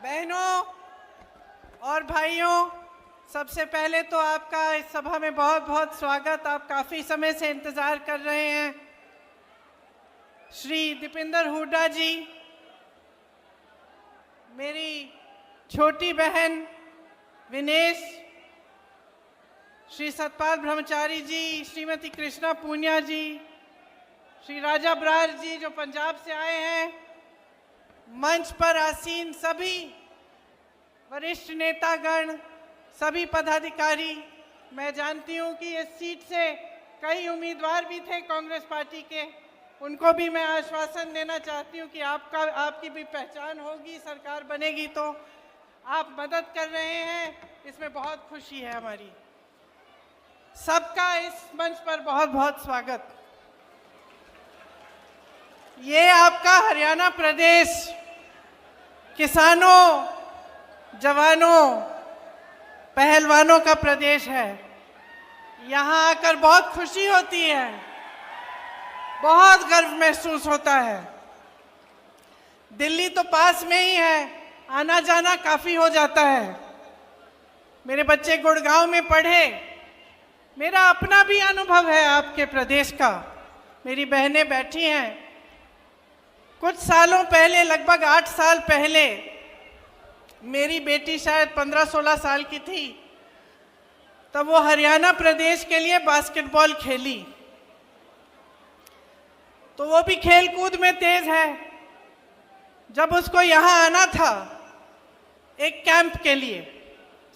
बहनों और भाइयों, सबसे पहले तो आपका इस सभा में बहुत बहुत स्वागत। आप काफ़ी समय से इंतज़ार कर रहे हैं। श्री दीपेंद्र हुड्डा जी, मेरी छोटी बहन विनेश, श्री सतपाल ब्रह्मचारी जी, श्रीमती कृष्णा पूनिया जी, श्री राजा बरार जी जो पंजाब से आए हैं, मंच पर आसीन सभी वरिष्ठ नेतागण, सभी पदाधिकारी। मैं जानती हूं कि इस सीट से कई उम्मीदवार भी थे कांग्रेस पार्टी के, उनको भी मैं आश्वासन देना चाहती हूं कि आपकी भी पहचान होगी, सरकार बनेगी तो आप मदद कर रहे हैं, इसमें बहुत खुशी है हमारी। सबका इस मंच पर बहुत बहुत स्वागत। ये आपका हरियाणा प्रदेश किसानों, जवानों, पहलवानों का प्रदेश है। यहाँ आकर बहुत खुशी होती है, बहुत गर्व महसूस होता है। दिल्ली तो पास में ही है, आना जाना काफ़ी हो जाता है। मेरे बच्चे गुड़गांव में पढ़े, मेरा अपना भी अनुभव है आपके प्रदेश का। मेरी बहनें बैठी हैं। कुछ सालों पहले, लगभग 8 साल पहले, मेरी बेटी शायद 15-16 साल की थी, तब वो हरियाणा प्रदेश के लिए बास्केटबॉल खेली। तो वो भी खेल कूद में तेज है। जब उसको यहाँ आना था एक कैंप के लिए,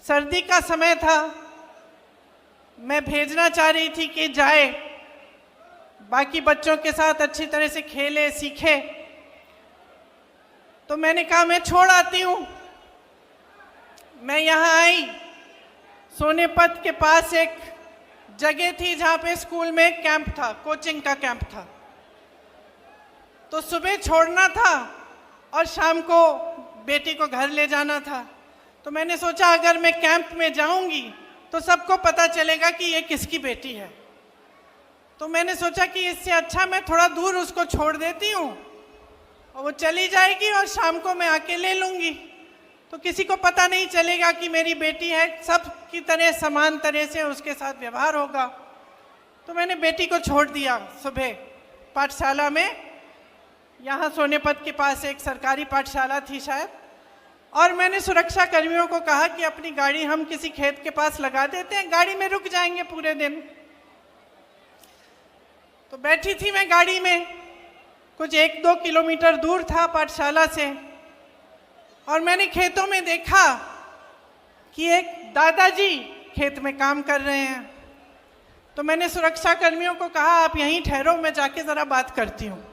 सर्दी का समय था, मैं भेजना चाह रही थी कि जाए, बाकी बच्चों के साथ अच्छी तरह से खेले, सीखे। तो मैंने कहा मैं छोड़ आती हूँ। मैं यहाँ आई, सोनेपत के पास एक जगह थी जहाँ पे स्कूल में एक कैंप था, कोचिंग का कैंप था। तो सुबह छोड़ना था और शाम को बेटी को घर ले जाना था। तो मैंने सोचा अगर मैं कैंप में जाऊंगी तो सबको पता चलेगा कि ये किसकी बेटी है। तो मैंने सोचा कि इससे अच्छा मैं थोड़ा दूर उसको छोड़ देती हूँ और वो चली जाएगी और शाम को मैं आके ले लूँगी, तो किसी को पता नहीं चलेगा कि मेरी बेटी है, सब की तरह समान तरह से उसके साथ व्यवहार होगा। तो मैंने बेटी को छोड़ दिया सुबह पाठशाला में। यहाँ सोनेपत के पास एक सरकारी पाठशाला थी शायद, और मैंने सुरक्षा कर्मियों को कहा कि अपनी गाड़ी हम किसी खेत के पास लगा देते हैं, गाड़ी में रुक जाएंगे पूरे दिन। तो बैठी थी मैं गाड़ी में, कुछ 1-2 किलोमीटर दूर था पाठशाला से, और मैंने खेतों में देखा कि एक दादाजी खेत में काम कर रहे हैं। तो मैंने सुरक्षा कर्मियों को कहा आप यहीं ठहरो, मैं जाके ज़रा बात करती हूँ।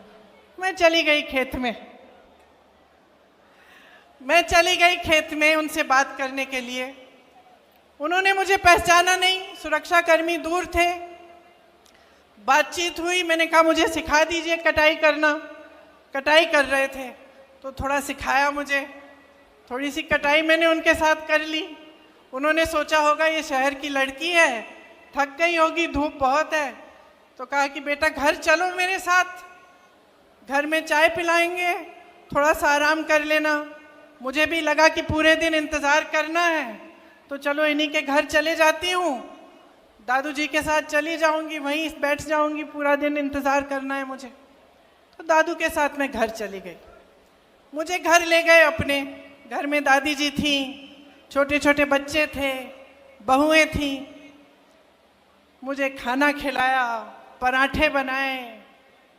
मैं चली गई खेत में उनसे बात करने के लिए। उन्होंने मुझे पहचाना नहीं, सुरक्षा कर्मी दूर थे। बातचीत हुई, मैंने कहा मुझे सिखा दीजिए कटाई करना। कटाई कर रहे थे तो थोड़ा सिखाया मुझे, थोड़ी सी कटाई मैंने उनके साथ कर ली। उन्होंने सोचा होगा ये शहर की लड़की है, थक गई होगी, धूप बहुत है, तो कहा कि बेटा घर चलो मेरे साथ, घर में चाय पिलाएंगे, थोड़ा सा आराम कर लेना। मुझे भी लगा कि पूरे दिन इंतज़ार करना है, तो चलो इन्हीं के घर चले जाती हूँ, दादू जी के साथ चली जाऊँगी, वहीं बैठ जाऊँगी, पूरा दिन इंतज़ार करना है मुझे। तो दादू के साथ मैं घर चली गई। मुझे घर ले गए अपने। घर में दादी जी थीं, छोटे छोटे बच्चे थे, बहुएं थीं। मुझे खाना खिलाया, पराठे बनाए,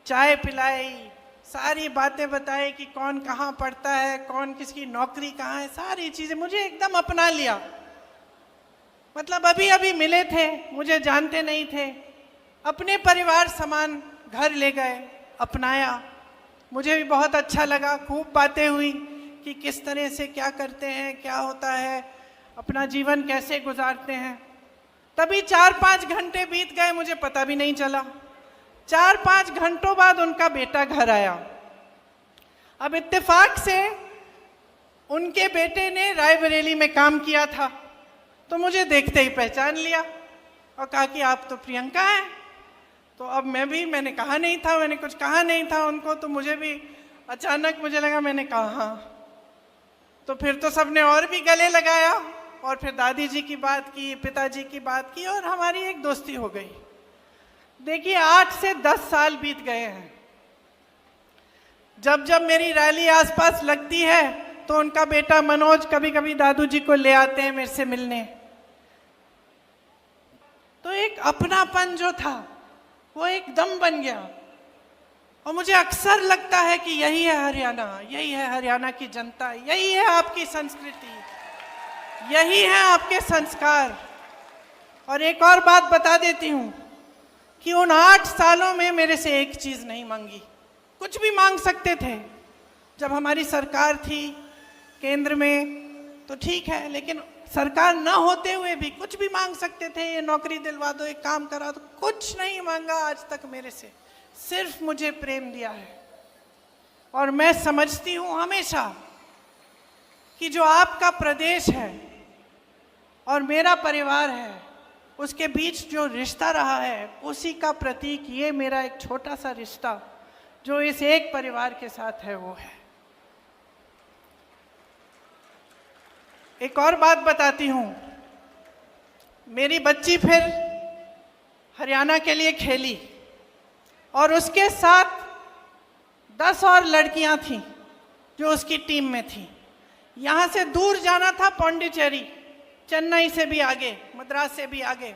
चाय पिलाई, सारी बातें बताई कि कौन कहाँ पढ़ता है, कौन किसकी नौकरी कहाँ है, सारी चीज़ें मुझे एकदम अपना लिया। मतलब अभी अभी मिले थे, मुझे जानते नहीं थे, अपने परिवार समान घर ले गए, अपनाया। मुझे भी बहुत अच्छा लगा, खूब बातें हुई कि किस तरह से क्या करते हैं, क्या होता है, अपना जीवन कैसे गुजारते हैं। तभी 4-5 घंटे बीत गए, मुझे पता भी नहीं चला। 4-5 घंटों बाद उनका बेटा घर आया। अब इत्तेफाक से उनके बेटे ने रायबरेली में काम किया था, तो मुझे देखते ही पहचान लिया और कहा कि आप तो प्रियंका हैं। तो अब मैंने कहा नहीं था, मैंने कुछ कहा नहीं था उनको, तो मुझे भी अचानक मुझे लगा, मैंने कहा हाँ। तो फिर तो सबने और भी गले लगाया और फिर दादी जी की बात की, पिताजी की बात की और हमारी एक दोस्ती हो गई। देखिए 8 से 10 साल बीत गए हैं। जब जब मेरी रैली आसपास लगती है तो उनका बेटा मनोज कभी कभी दादू जी को ले आते हैं मेरे से मिलने। तो एक अपनापन जो था वो एकदम बन गया। और मुझे अक्सर लगता है कि यही है हरियाणा, यही है हरियाणा की जनता, यही है आपकी संस्कृति, यही है आपके संस्कार। और एक और बात बता देती हूँ कि उन 8 सालों में मेरे से एक चीज़ नहीं मांगी। कुछ भी मांग सकते थे, जब हमारी सरकार थी केंद्र में तो ठीक है, लेकिन सरकार न होते हुए भी कुछ भी मांग सकते थे, ये नौकरी दिलवा दो, एक काम करा दो। कुछ नहीं मांगा आज तक मेरे से, सिर्फ मुझे प्रेम दिया है। और मैं समझती हूँ हमेशा कि जो आपका प्रदेश है और मेरा परिवार है, उसके बीच जो रिश्ता रहा है, उसी का प्रतीक ये मेरा एक छोटा सा रिश्ता जो इस एक परिवार के साथ है वो है। एक और बात बताती हूँ, मेरी बच्ची फिर हरियाणा के लिए खेली और उसके साथ 10 और लड़कियां थीं जो उसकी टीम में थीं। यहाँ से दूर जाना था पौंडीचेरी, चेन्नई से भी आगे, मद्रास से भी आगे।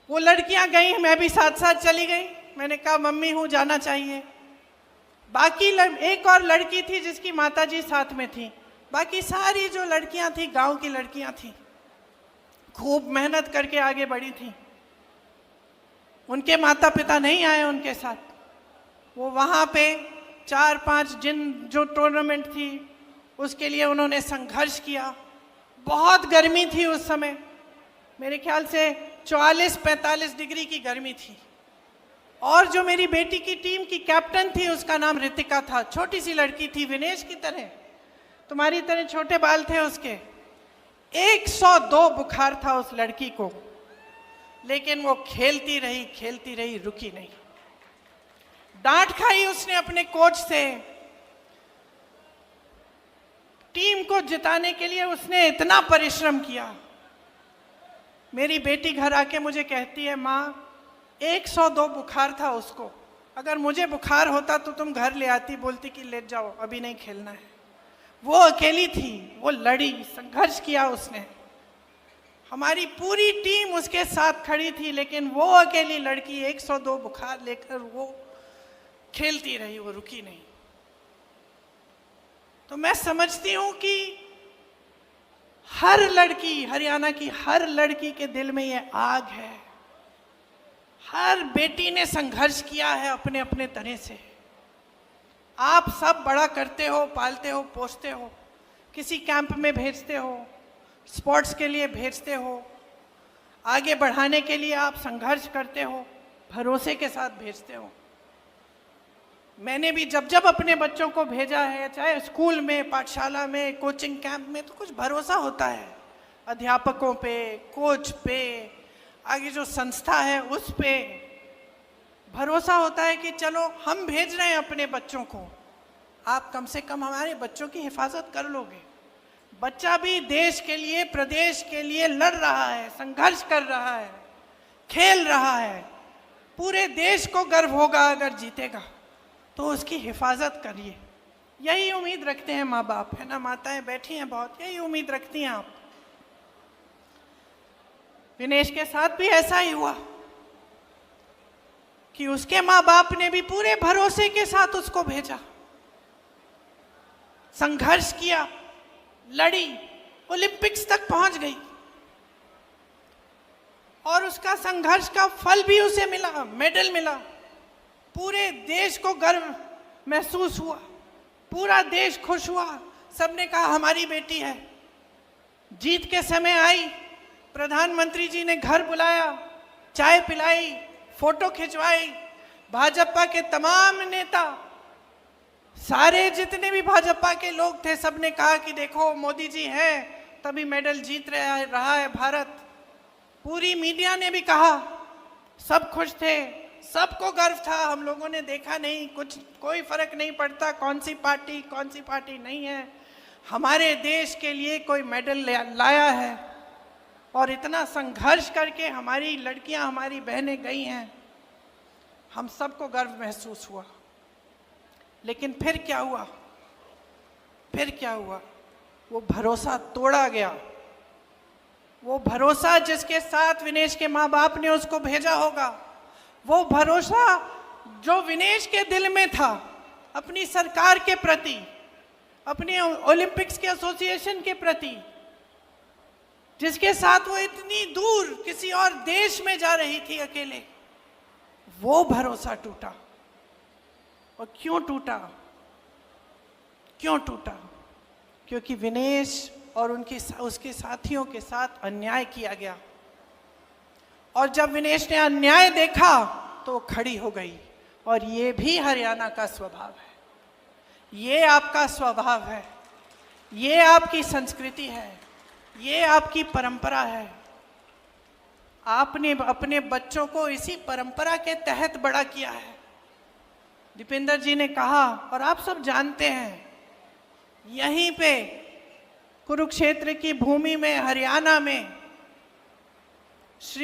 वो लड़कियां गई, मैं भी साथ साथ चली गई। मैंने कहा मम्मी हूँ, जाना चाहिए। बाकी एक और लड़की थी जिसकी माताजी साथ में थी। बाकी सारी जो लड़कियां थी गांव की लड़कियां थी, खूब मेहनत करके आगे बढ़ी थी। उनके माता पिता नहीं आए उनके साथ। वो वहाँ पे 4-5 जो टूर्नामेंट थी उसके लिए उन्होंने संघर्ष किया। बहुत गर्मी थी उस समय, मेरे ख्याल से 44-45 डिग्री की गर्मी थी। और जो मेरी बेटी की टीम की कैप्टन थी उसका नाम रितिका था। छोटी सी लड़की थी, विनेश की तरह, तुम्हारी तरह छोटे बाल थे उसके। 102 बुखार था उस लड़की को, लेकिन वो खेलती रही, रुकी नहीं। डांट खाई उसने अपने कोच से। टीम को जिताने के लिए उसने इतना परिश्रम किया। मेरी बेटी घर आके मुझे कहती है, माँ 102 बुखार था उसको, अगर मुझे बुखार होता तो तुम घर ले आती, बोलती कि ले जाओ अभी नहीं खेलना है। वो अकेली थी, वो लड़ी, संघर्ष किया उसने। हमारी पूरी टीम उसके साथ खड़ी थी, लेकिन वो अकेली लड़की 102 बुखार लेकर वो खेलती रही, वो रुकी नहीं। तो मैं समझती हूँ कि हर लड़की, हरियाणा की हर लड़की के दिल में ये आग है। हर बेटी ने संघर्ष किया है अपने अपने तरह से। आप सब बड़ा करते हो, पालते हो, पोसते हो, किसी कैंप में भेजते हो, स्पोर्ट्स के लिए भेजते हो, आगे बढ़ाने के लिए आप संघर्ष करते हो, भरोसे के साथ भेजते हो। मैंने भी जब जब अपने बच्चों को भेजा है, चाहे स्कूल में, पाठशाला में, कोचिंग कैंप में, तो कुछ भरोसा होता है अध्यापकों पे, कोच पे, आगे जो संस्था है उस पे भरोसा होता है कि चलो हम भेज रहे हैं अपने बच्चों को, आप कम से कम हमारे बच्चों की हिफाजत कर लोगे। बच्चा भी देश के लिए, प्रदेश के लिए लड़ रहा है, संघर्ष कर रहा है, खेल रहा है। पूरे देश को गर्व होगा अगर जीतेगा, तो उसकी हिफाजत करिए। यही उम्मीद रखते हैं माँ बाप, है ना। माताएं बैठी हैं बहुत, यही उम्मीद रखती हैं आप। विनेश के साथ भी ऐसा ही हुआ कि उसके माँ बाप ने भी पूरे भरोसे के साथ उसको भेजा, संघर्ष किया, लड़ी, ओलंपिक्स तक पहुंच गई और उसका संघर्ष का फल भी उसे मिला, मेडल मिला। पूरे देश को गर्व महसूस हुआ, पूरा देश खुश हुआ। सबने कहा हमारी बेटी है। जीत के समय आई, प्रधानमंत्री जी ने घर बुलाया, चाय पिलाई, फोटो खिंचवाई। भाजपा के तमाम नेता, सारे जितने भी भाजपा के लोग थे, सबने कहा कि देखो मोदी जी हैं तभी मेडल जीत रहा है भारत। पूरी मीडिया ने भी कहा, सब खुश थे, सबको गर्व था, हम लोगों ने देखा नहीं, कुछ कोई फर्क नहीं पड़ता कौन सी पार्टी नहीं है, हमारे देश के लिए कोई मेडल लाया है और इतना संघर्ष करके हमारी लड़कियां, हमारी बहनें गई हैं, हम सबको गर्व महसूस हुआ। लेकिन फिर क्या हुआ? वो भरोसा तोड़ा गया। वो भरोसा जिसके साथ विनेश के माँ बाप ने उसको भेजा होगा, वो भरोसा जो विनेश के दिल में था अपनी सरकार के प्रति, अपने ओलंपिक्स के एसोसिएशन के प्रति, जिसके साथ वो इतनी दूर किसी और देश में जा रही थी अकेले, वो भरोसा टूटा। और क्यों टूटा? क्योंकि विनेश और उसके साथियों के साथ अन्याय किया गया। और जब विनेश ने अन्याय देखा तो वो खड़ी हो गई। और ये भी हरियाणा का स्वभाव है, ये आपका स्वभाव है, ये आपकी संस्कृति है, ये आपकी परंपरा है। आपने अपने बच्चों को इसी परंपरा के तहत बड़ा किया है। दीपेंद्र जी ने कहा, और आप सब जानते हैं, यहीं पे कुरुक्षेत्र की भूमि में, हरियाणा में,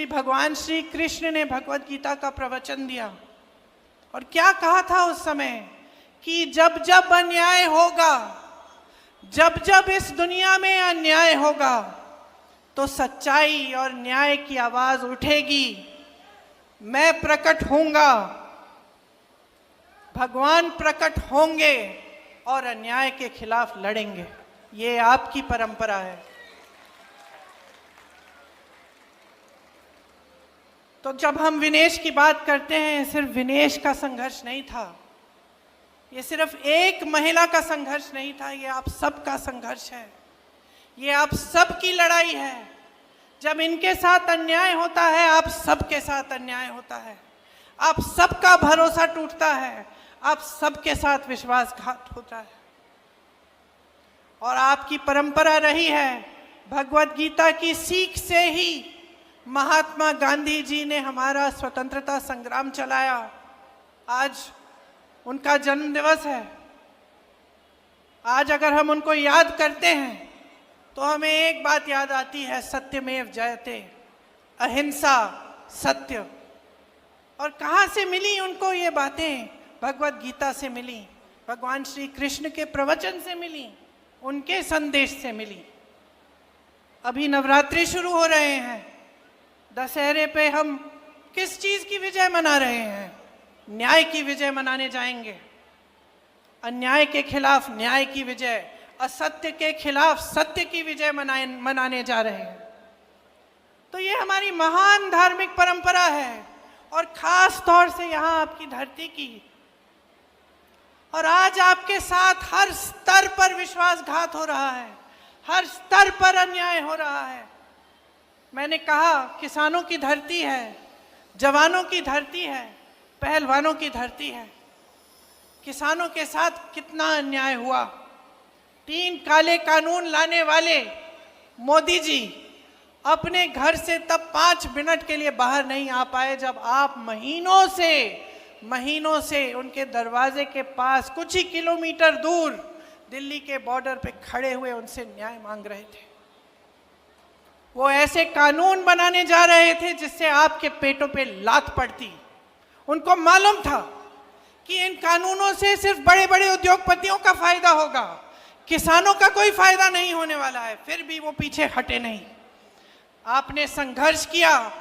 भगवान श्री कृष्ण ने भगवत गीता का प्रवचन दिया। और क्या कहा था उस समय? कि जब जब अन्याय होगा, जब जब इस दुनिया में अन्याय होगा, तो सच्चाई और न्याय की आवाज उठेगी। मैं प्रकट होऊंगा, भगवान प्रकट होंगे और अन्याय के खिलाफ लड़ेंगे। ये आपकी परंपरा है। तो जब हम विनेश की बात करते हैं, सिर्फ विनेश का संघर्ष नहीं था, ये सिर्फ एक महिला का संघर्ष नहीं था, ये आप सबका संघर्ष है, ये आप सबकी लड़ाई है। जब इनके साथ अन्याय होता है, आप सबके साथ अन्याय होता है, आप सबका भरोसा टूटता है, आप सबके साथ विश्वासघात होता है। और आपकी परंपरा रही है, भगवत गीता की सीख से ही महात्मा गांधी जी ने हमारा स्वतंत्रता संग्राम चलाया। आज उनका जन्म दिवस है। आज अगर हम उनको याद करते हैं तो हमें एक बात याद आती है, सत्यमेव जयते, अहिंसा, सत्य। और कहाँ से मिली उनको ये बातें? भगवत गीता से मिली, भगवान श्री कृष्ण के प्रवचन से मिली, उनके संदेश से मिली। अभी नवरात्रि शुरू हो रहे हैं, दशहरे पे हम किस चीज की विजय मना रहे हैं? न्याय की विजय मनाने जाएंगे। अन्याय के खिलाफ न्याय की विजय, असत्य के खिलाफ सत्य की विजय मनाने जा रहे हैं। तो ये हमारी महान धार्मिक परंपरा है, और खास तौर से यहाँ आपकी धरती की। और आज आपके साथ हर स्तर पर विश्वासघात हो रहा है, हर स्तर पर अन्याय हो रहा है। मैंने कहा, किसानों की धरती है, जवानों की धरती है, पहलवानों की धरती है। किसानों के साथ कितना अन्याय हुआ। 3 काले कानून लाने वाले मोदी जी अपने घर से तब 5 मिनट के लिए बाहर नहीं आ पाए, जब आप महीनों से उनके दरवाजे के पास कुछ ही किलोमीटर दूर दिल्ली के बॉर्डर पे खड़े हुए उनसे न्याय मांग रहे थे। वो ऐसे कानून बनाने जा रहे थे जिससे आपके पेटों पे लात पड़ती। उनको मालूम था कि इन कानूनों से सिर्फ बड़े बड़े उद्योगपतियों का फायदा होगा, किसानों का कोई फायदा नहीं होने वाला है। फिर भी वो पीछे हटे नहीं। आपने संघर्ष किया,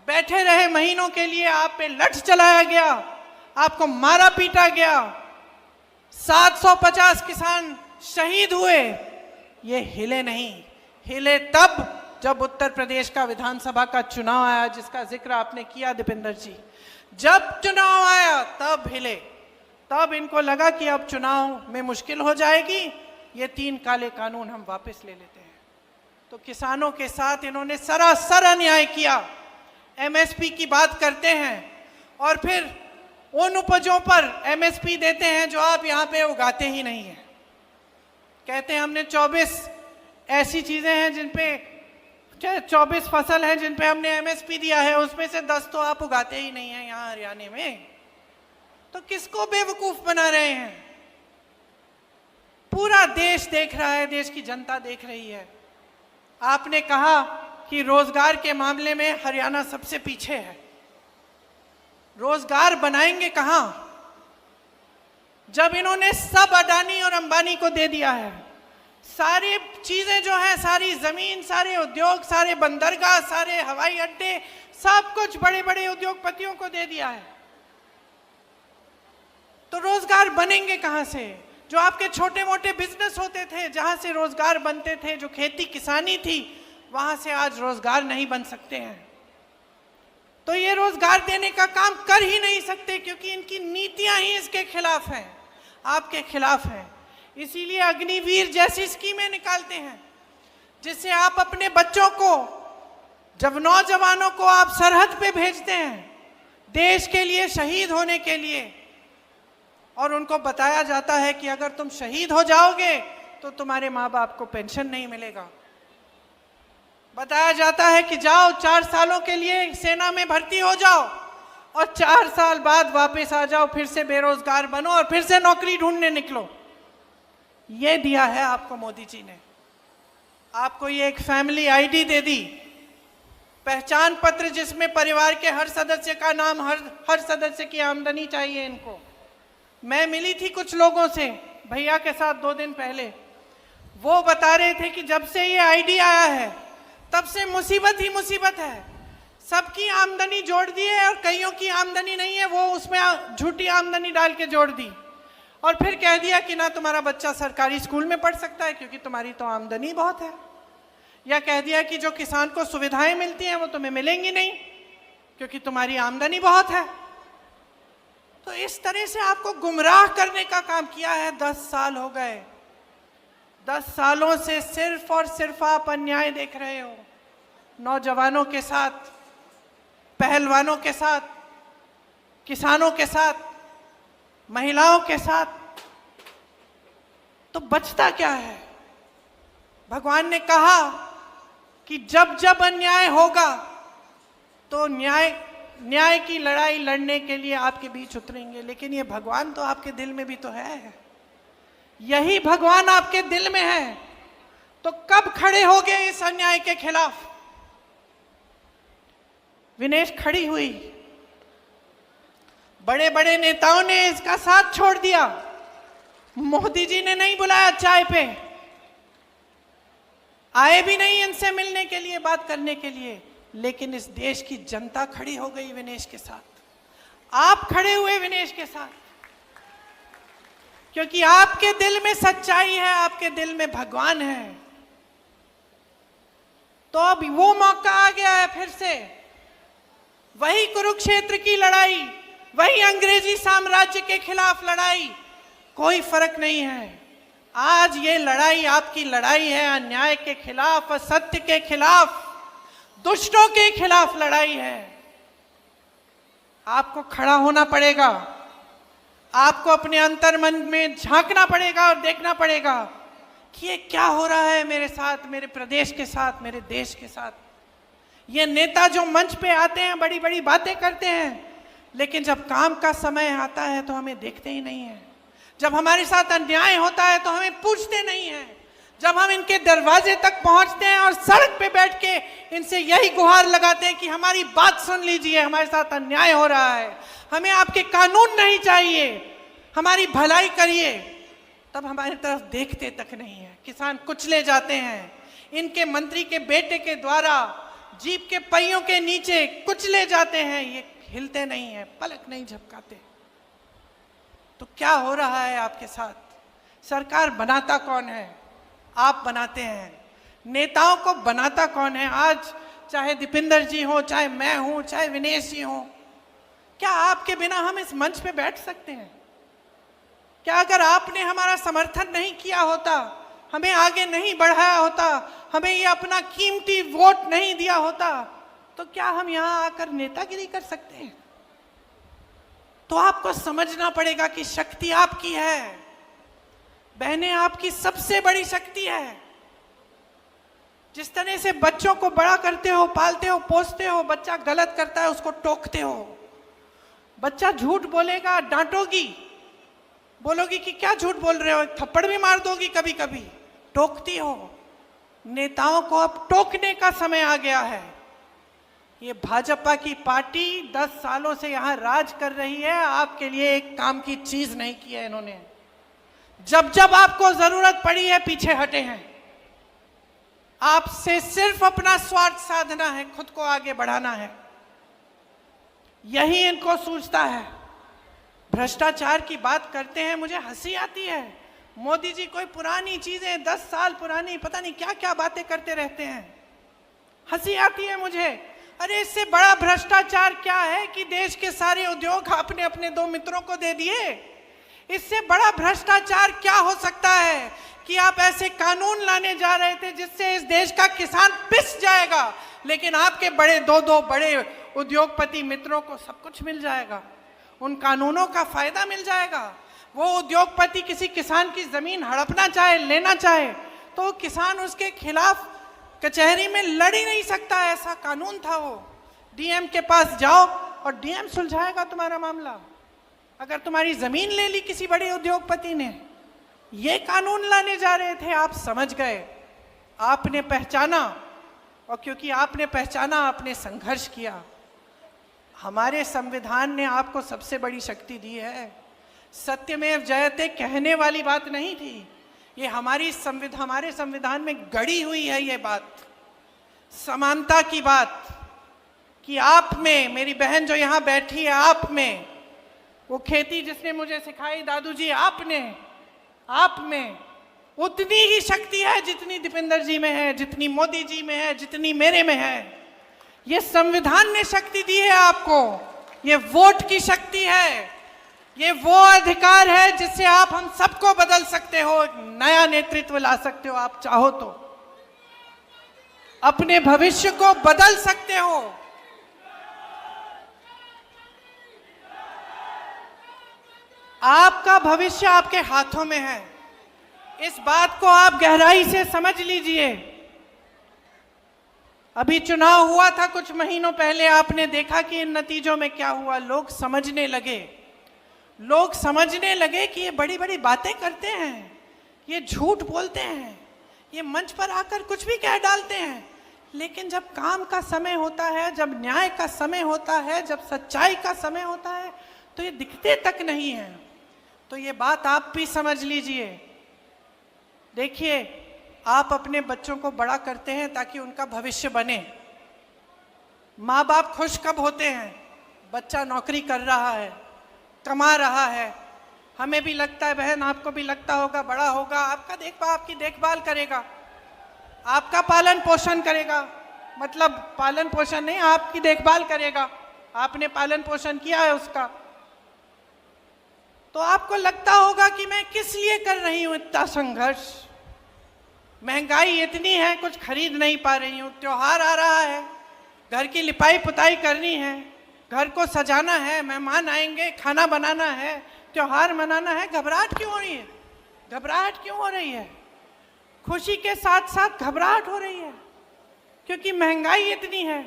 बैठे रहे महीनों के लिए, आप पे लठ चलाया गया, आपको मारा पीटा गया, 750 किसान शहीद हुए। ये हिले नहीं। हिले तब जब उत्तर प्रदेश का विधानसभा का चुनाव आया, जिसका जिक्र आपने किया दीपेंद्र जी। जब चुनाव आया तब हिले। तब इनको लगा कि अब चुनाव में मुश्किल हो जाएगी, ये 3 काले कानून हम वापस ले लेते हैं। तो किसानों के साथ इन्होंने सरासर अन्याय किया। एमएसपी की बात करते हैं और फिर उन उपजों पर एमएसपी देते हैं जो आप यहाँ पे उगाते ही नहीं हैं। कहते हैं हमने 24 ऐसी चीजें हैं जिन पे चाहे 24 फसल हैं जिन पे हमने एमएसपी दिया है, उसमें से 10 तो आप उगाते ही नहीं हैं यहाँ हरियाणा में। तो किसको बेवकूफ बना रहे हैं? पूरा देश देख रहा है, देश की जनता देख रही है। आपने कहा कि रोजगार के मामले में हरियाणा सबसे पीछे है। रोजगार बनाएंगे कहां जब इन्होंने सब अडानी और अंबानी को दे दिया है? सारी चीजें जो है, सारी जमीन, सारे उद्योग, सारे बंदरगाह, सारे हवाई अड्डे, सब कुछ बड़े बड़े उद्योगपतियों को दे दिया है। तो रोजगार बनेंगे कहां से? जो आपके छोटे मोटे बिजनेस होते थे, जहां से रोजगार बनते थे, जो खेती किसानी थी, वहां से आज रोजगार नहीं बन सकते हैं। तो ये रोजगार देने का काम कर ही नहीं सकते, क्योंकि इनकी नीतियां ही इसके खिलाफ हैं, आपके खिलाफ हैं। इसीलिए अग्निवीर जैसी स्कीमें निकालते हैं, जिससे आप अपने बच्चों को, जब नौजवानों को आप सरहद पे भेजते हैं देश के लिए, शहीद होने के लिए, और उनको बताया जाता है कि अगर तुम शहीद हो जाओगे तो तुम्हारे माँ बाप को पेंशन नहीं मिलेगा। बताया जाता है कि जाओ 4 सालों के लिए सेना में भर्ती हो जाओ और 4 साल बाद वापस आ जाओ, फिर से बेरोजगार बनो और फिर से नौकरी ढूंढने निकलो। ये दिया है आपको मोदी जी ने। आपको ये एक फैमिली आईडी दे दी, पहचान पत्र, जिसमें परिवार के हर सदस्य का नाम, हर सदस्य की आमदनी चाहिए इनको। मैं मिली थी कुछ लोगों से भैया के साथ 2 दिन पहले, वो बता रहे थे कि जब से ये आईडी आया है तब से मुसीबत ही मुसीबत है। सबकी आमदनी जोड़ दी है और कईयों की आमदनी नहीं है, वो उसमें झूठी आमदनी डाल के जोड़ दी, और फिर कह दिया कि ना तुम्हारा बच्चा सरकारी स्कूल में पढ़ सकता है क्योंकि तुम्हारी तो आमदनी बहुत है, या कह दिया कि जो किसान को सुविधाएं मिलती हैं वो तुम्हें मिलेंगी नहीं क्योंकि तुम्हारी आमदनी बहुत है। तो इस तरह से आपको गुमराह करने का काम किया है। 10 साल हो गए, 10 सालों से सिर्फ और सिर्फ आप अन्याय देख रहे हो, नौजवानों के साथ, पहलवानों के साथ, किसानों के साथ, महिलाओं के साथ। तो बचता क्या है? भगवान ने कहा कि जब जब अन्याय होगा तो न्याय की लड़ाई लड़ने के लिए आपके बीच उतरेंगे। लेकिन ये भगवान तो आपके दिल में भी तो है, यही भगवान आपके दिल में है। तो कब खड़े होगे इस अन्याय के खिलाफ? विनेश खड़ी हुई, बड़े बड़े नेताओं ने इसका साथ छोड़ दिया, मोदी जी ने नहीं बुलाया चाय पे, आए भी नहीं इनसे मिलने के लिए, बात करने के लिए। लेकिन इस देश की जनता खड़ी हो गई विनेश के साथ, आप खड़े हुए विनेश के साथ, क्योंकि आपके दिल में सच्चाई है, आपके दिल में भगवान है। तो अब वो मौका आ गया है, फिर से वही कुरुक्षेत्र की लड़ाई, वही अंग्रेजी साम्राज्य के खिलाफ लड़ाई, कोई फर्क नहीं है। आज ये लड़ाई आपकी लड़ाई है, अन्याय के खिलाफ, असत्य के खिलाफ, दुष्टों के खिलाफ लड़ाई है। आपको खड़ा होना पड़ेगा, आपको अपने अंतर्मन में झांकना पड़ेगा और देखना पड़ेगा कि ये क्या हो रहा है मेरे साथ, मेरे प्रदेश के साथ, मेरे देश के साथ। ये नेता जो मंच पे आते हैं, बड़ी बड़ी बातें करते हैं, लेकिन जब काम का समय आता है तो हमें देखते ही नहीं है। जब हमारे साथ अन्याय होता है तो हमें पूछते नहीं हैं। जब हम इनके दरवाजे तक पहुंचते हैं और सड़क पे बैठ के इनसे यही गुहार लगाते हैं कि हमारी बात सुन लीजिए, हमारे साथ अन्याय हो रहा है, हमें आपके कानून नहीं चाहिए, हमारी भलाई करिए, तब हमारी तरफ देखते तक नहीं है। किसान कुचले जाते हैं, इनके मंत्री के बेटे के द्वारा जीप के पहियों के नीचे कुचले जाते हैं, ये हिलते नहीं हैं, पलक नहीं झपकाते। तो क्या हो रहा है आपके साथ? सरकार बनाता कौन है? आप बनाते हैं। नेताओं को बनाता कौन है? आज चाहे दीपिंदर जी हो, चाहे मैं हूं, चाहे विनेश जी हो, क्या आपके बिना हम इस मंच पे बैठ सकते हैं? क्या अगर आपने हमारा समर्थन नहीं किया होता, हमें आगे नहीं बढ़ाया होता, हमें ये अपना कीमती वोट नहीं दिया होता, तो क्या हम यहाँ आकर नेतागिरी कर सकते हैं? तो आपको समझना पड़ेगा कि शक्ति आपकी है, बहनें, आपकी सबसे बड़ी शक्ति है। जिस तरह से बच्चों को बड़ा करते हो, पालते हो, पोसते हो, बच्चा गलत करता है उसको टोकते हो, बच्चा झूठ बोलेगा डांटोगी, बोलोगी कि क्या झूठ बोल रहे हो, थप्पड़ भी मार दोगी, कभी कभी टोकती हो। नेताओं को अब टोकने का समय आ गया है। ये भाजपा की पार्टी 10 सालों से यहां राज कर रही है, आपके लिए एक काम की चीज नहीं की है इन्होंने। जब जब आपको जरूरत पड़ी है पीछे हटे हैं। आपसे सिर्फ अपना स्वार्थ साधना है, खुद को आगे बढ़ाना है, यही इनको सूझता है। भ्रष्टाचार की बात करते हैं, मुझे हंसी आती है। मोदी जी कोई पुरानी चीजें 10 साल पुरानी पता नहीं क्या क्या बातें करते रहते हैं, हंसी आती है मुझे। अरे इससे बड़ा भ्रष्टाचार क्या है कि देश के सारे उद्योग आपने अपने 2 मित्रों को दे दिए। इससे बड़ा भ्रष्टाचार क्या हो सकता है कि आप ऐसे कानून लाने जा रहे थे जिससे इस देश का किसान पिस जाएगा, लेकिन आपके बड़े 2 बड़े उद्योगपति मित्रों को सब कुछ मिल जाएगा, उन कानूनों का फायदा मिल जाएगा। वो उद्योगपति किसी किसान की जमीन हड़पना चाहे, लेना चाहे, तो किसान उसके खिलाफ कचहरी में लड़ ही नहीं सकता, ऐसा कानून था वो। डीएम के पास जाओ और डीएम सुलझाएगा तुम्हारा मामला। अगर तुम्हारी जमीन ले ली किसी बड़े उद्योगपति ने, ये कानून लाने जा रहे थे, आप समझ गए, आपने पहचाना, और क्योंकि आपने पहचाना आपने संघर्ष किया। हमारे संविधान ने आपको सबसे बड़ी शक्ति दी है। सत्यमेव जयते कहने वाली बात नहीं थी, ये हमारे संविधान में गड़ी हुई है ये बात, समानता की बात, कि आप में, मेरी बहन जो यहाँ बैठी है, आप में वो खेती जिसने मुझे सिखाई दादू जी, आप में उतनी ही शक्ति है जितनी दीपेंद्र जी में है, जितनी मोदी जी में है, जितनी मेरे में है। ये संविधान ने शक्ति दी है आपको, ये वोट की शक्ति है, ये वो अधिकार है जिससे आप हम सबको बदल सकते हो, नया नेतृत्व ला सकते हो। आप चाहो तो अपने भविष्य को बदल सकते हो। आपका भविष्य आपके हाथों में है, इस बात को आप गहराई से समझ लीजिए। अभी चुनाव हुआ था कुछ महीनों पहले, आपने देखा कि इन नतीजों में क्या हुआ। लोग समझने लगे कि ये बड़ी बड़ी बातें करते हैं, ये झूठ बोलते हैं, ये मंच पर आकर कुछ भी कह डालते हैं, लेकिन जब काम का समय होता है, जब न्याय का समय होता है, जब सच्चाई का समय होता है, तो ये दिखते तक नहीं है। तो ये बात आप भी समझ लीजिए। देखिए, आप अपने बच्चों को बड़ा करते हैं ताकि उनका भविष्य बने। माँ बाप खुश कब होते हैं? बच्चा नौकरी कर रहा है, कमा रहा है, हमें भी लगता है, बहन आपको भी लगता होगा, बड़ा होगा, आपकी देखभाल करेगा, आपका पालन पोषण करेगा, मतलब पालन पोषण नहीं, आपकी देखभाल करेगा, आपने पालन पोषण किया है उसका, तो आपको लगता होगा कि मैं किस लिए कर रही हूं इतना संघर्ष, महंगाई इतनी है, कुछ खरीद नहीं पा रही हूं, त्योहार आ रहा है, घर की लिपाई पुताई करनी है, घर को सजाना है, मेहमान आएंगे, खाना बनाना है, त्योहार मनाना है। घबराहट क्यों हो रही है? घबराहट क्यों हो रही है? खुशी के साथ साथ घबराहट हो रही है, क्योंकि महंगाई इतनी है।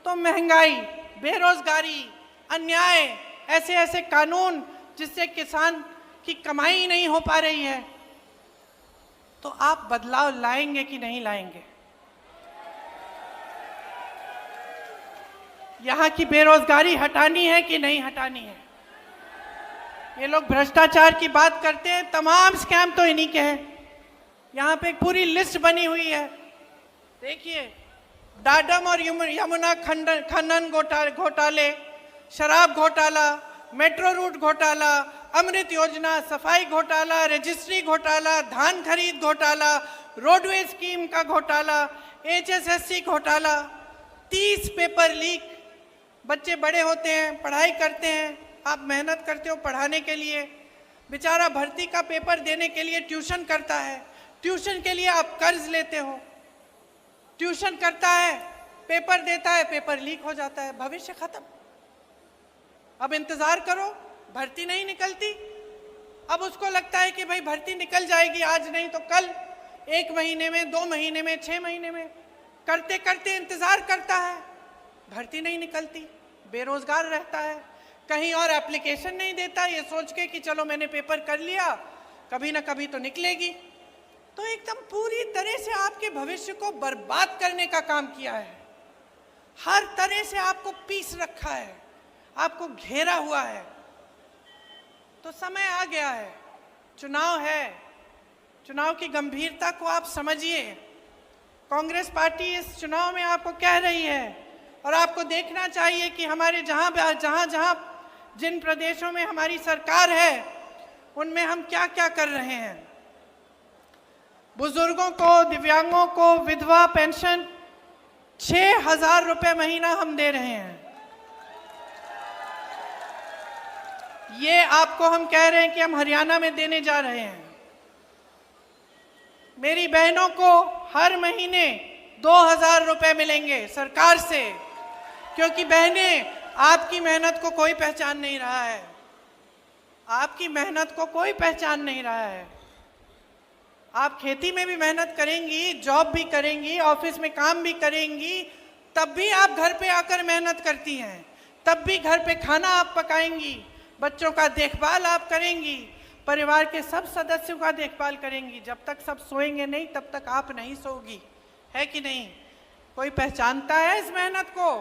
तो महंगाई, बेरोजगारी, अन्याय, ऐसे ऐसे कानून जिससे किसान की कमाई नहीं हो पा रही है, तो आप बदलाव लाएंगे कि नहीं लाएंगे? यहाँ की बेरोजगारी हटानी है कि नहीं हटानी है? ये लोग भ्रष्टाचार की बात करते हैं, तमाम स्कैम तो इन्हीं के हैं। यहाँ पे एक पूरी लिस्ट बनी हुई है, देखिए, डाडम और यमुना खनन घोटाले, शराब घोटाला, मेट्रो रूट घोटाला, अमृत योजना, सफाई घोटाला, रजिस्ट्री घोटाला, धान खरीद घोटाला, रोडवे स्कीम का घोटाला, HSSC घोटाला, 30 पेपर लीक। बच्चे बड़े होते हैं, पढ़ाई करते हैं, आप मेहनत करते हो पढ़ाने के लिए, बेचारा भर्ती का पेपर देने के लिए ट्यूशन करता है, ट्यूशन के लिए आप कर्ज लेते हो, ट्यूशन करता है, पेपर देता है, पेपर लीक हो जाता है, भविष्य खत्म। अब इंतजार करो, भर्ती नहीं निकलती, अब उसको लगता है कि भाई भर्ती निकल जाएगी, आज नहीं तो कल, 1 महीने में, 2 महीने में, 6 महीने में, करते करते इंतज़ार करता है, भर्ती नहीं निकलती, बेरोजगार रहता है, कहीं और एप्लीकेशन नहीं देता, ये सोच के कि चलो मैंने पेपर कर लिया, कभी ना कभी तो निकलेगी। तो एकदम पूरी तरह से आपके भविष्य को बर्बाद करने का काम किया है। हर तरह से आपको पीस रखा है, आपको घेरा हुआ है। तो समय आ गया है, चुनाव है, चुनाव की गंभीरता को आप समझिए। कांग्रेस पार्टी इस चुनाव में आपको कह रही है, और आपको देखना चाहिए कि हमारे जहां जिन प्रदेशों में हमारी सरकार है उनमें हम क्या क्या कर रहे हैं। बुजुर्गों को, दिव्यांगों को विधवा पेंशन 6,000 रुपये महीना हम दे रहे हैं। ये आपको हम कह रहे हैं कि हम हरियाणा में देने जा रहे हैं। मेरी बहनों को हर महीने 2,000 रुपये मिलेंगे सरकार से, क्योंकि बहनें, आपकी मेहनत को कोई पहचान नहीं रहा है, आपकी मेहनत को कोई पहचान नहीं रहा है। आप खेती में भी मेहनत करेंगी, जॉब भी करेंगी, ऑफिस में काम भी करेंगी, तब भी आप घर पे आकर मेहनत करती हैं, तब भी घर पे खाना आप पकाएंगी, बच्चों का देखभाल आप करेंगी, परिवार के सब सदस्यों का देखभाल करेंगी। जब तक सब सोएंगे नहीं तब तक आप नहीं सोगी, है कि नहीं? कोई पहचानता है इस मेहनत को?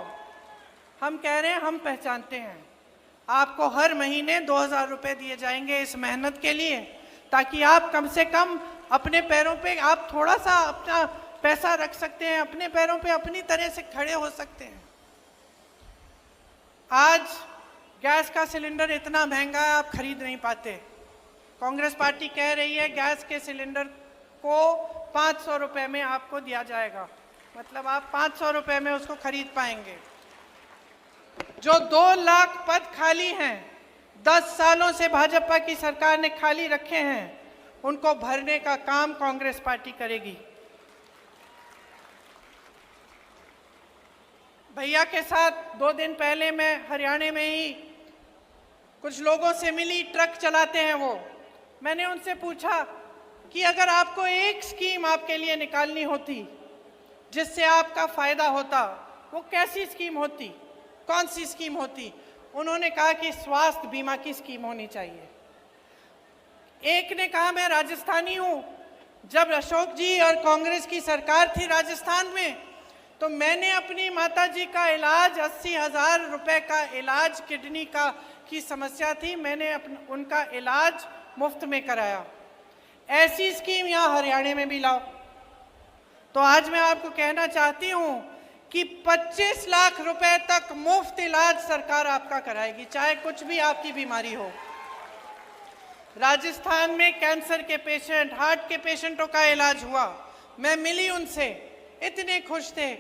हम कह रहे हैं, हम पहचानते हैं। आपको हर महीने 2,000 रुपये दिए जाएंगे इस मेहनत के लिए, ताकि आप कम से कम अपने पैरों पे आप थोड़ा सा अपना पैसा रख सकते हैं, अपने पैरों पे अपनी तरह से खड़े हो सकते हैं। आज गैस का सिलेंडर इतना महंगा है, आप खरीद नहीं पाते। कांग्रेस पार्टी कह रही है गैस के सिलेंडर को 500 रुपये में आपको दिया जाएगा, मतलब आप 500 रुपये में उसको खरीद पाएंगे। जो 2 लाख पद खाली हैं, 10 सालों से भाजपा की सरकार ने खाली रखे हैं, उनको भरने का काम कांग्रेस पार्टी करेगी। भैया के साथ 2 दिन पहले मैं हरियाणा में ही कुछ लोगों से मिली, ट्रक चलाते हैं वो। मैंने उनसे पूछा कि अगर आपको एक स्कीम आपके लिए निकालनी होती जिससे आपका फायदा होता, वो कैसी स्कीम होती, कौन सी स्कीम होती? उन्होंने कहा कि स्वास्थ्य बीमा की स्कीम होनी चाहिए। एक ने कहा मैं राजस्थानी हूँ, जब अशोक जी और कांग्रेस की सरकार थी राजस्थान में, तो मैंने अपनी माताजी का इलाज 80,000 रुपये का इलाज, किडनी का की समस्या थी, मैंने उनका इलाज मुफ्त में कराया। ऐसी स्कीम यहाँ हरियाणा में भी लाओ। तो आज मैं आपको कहना चाहती हूँ कि 25 लाख रुपए तक मुफ्त इलाज सरकार आपका कराएगी, चाहे कुछ भी आपकी बीमारी हो। राजस्थान में कैंसर के पेशेंट, हार्ट के पेशेंटों का इलाज हुआ, मैं मिली उनसे, इतने खुश थे,